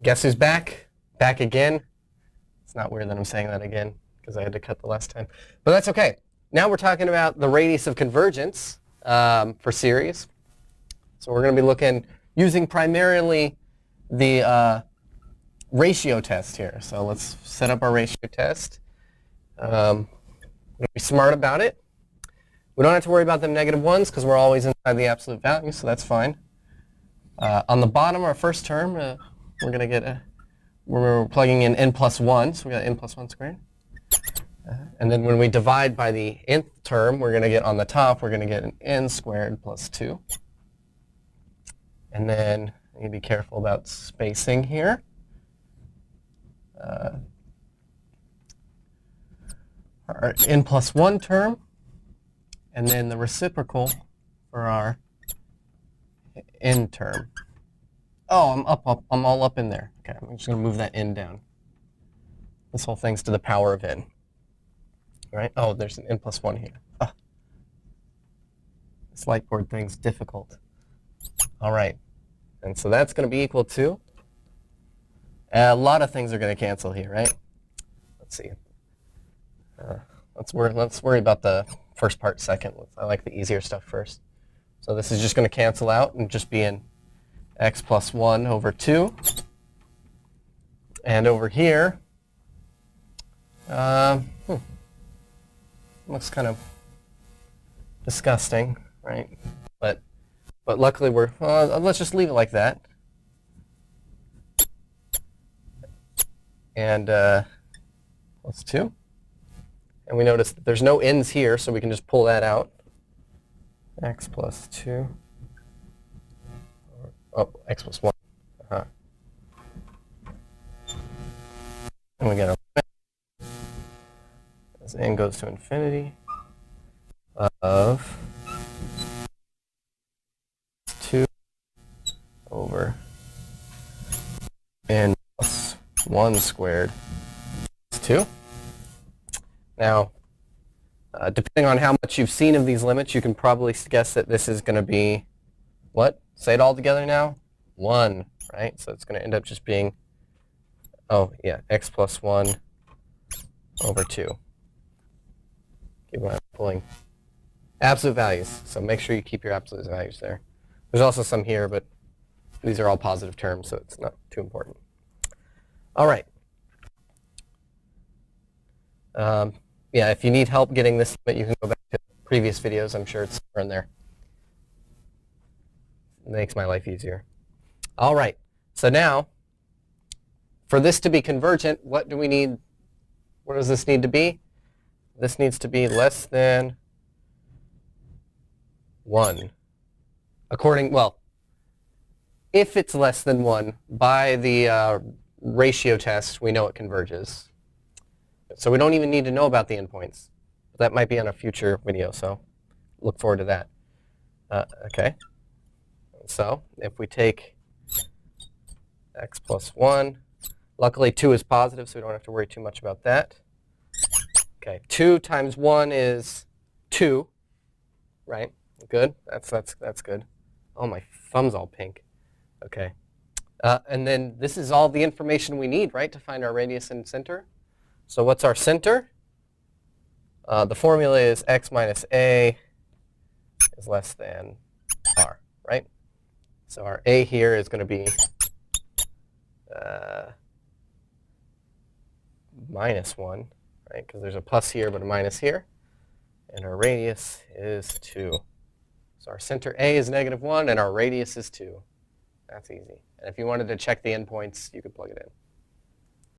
Guess who's back? Back again. It's not weird that I'm saying that again because I had to cut the last time. But that's okay. Now we're talking about the radius of convergence for series. So we're going to be looking using primarily the ratio test here. So let's set up our ratio test. Be smart about it. We don't have to worry about them negative ones because we're always inside the absolute value, so that's fine. On the bottom, our first term, we're going to get we're plugging in n plus 1, so we got n plus 1 squared. And then when we divide by the nth term, we're going to get on the top, we're going to get an n squared plus 2. And then you need to be careful about spacing here. Our n plus 1 term, and then the reciprocal for our n term. Oh, I'm all up in there. Okay, I'm just going to move that n down. This whole thing's to the power of n. All right? Oh, there's an n plus 1 here. Ah. This whiteboard thing's difficult. All right. And so that's going to be equal to, a lot of things are going to cancel here, right? Let's see. Let's worry about the first part second. I like the easier stuff first. So this is just going to cancel out and just be in x plus 1 over 2. And over here, looks kind of disgusting, right? But luckily let's just leave it like that. And plus 2. And we notice that there's no n's here, so we can just pull that out. X plus 2. Oh, x plus 1. And we get a limit as n goes to infinity of 2 over n plus 1 squared is 2. Now, depending on how much you've seen of these limits, you can probably guess that this is going to be, what? Say it all together now. 1, right? So it's going to end up just being, oh, yeah, x plus 1 over 2. Keep on pulling absolute values. So make sure you keep your absolute values there. There's also some here, but these are all positive terms, so it's not too important. All right. Yeah, if you need help getting this, you can go back to previous videos. I'm sure it's somewhere in there. It makes my life easier. All right. So now, for this to be convergent, what do we need? What does this need to be? This needs to be less than 1. Well, if it's less than 1, by the ratio test, we know it converges. So we don't even need to know about the endpoints. That might be on a future video, so look forward to that. Okay. So if we take x plus 1, luckily 2 is positive, so we don't have to worry too much about that. Okay, 2 times 1 is 2, right? Good. That's good. Oh, my thumb's all pink. Okay. And then this is all the information we need, right, to find our radius and center. So what's our center? The formula is x minus a is less than r, right? So our a here is going to be minus 1, right? Because there's a plus here but a minus here. And our radius is 2. So our center a is negative 1 and our radius is 2. That's easy. And if you wanted to check the endpoints, you could plug it in.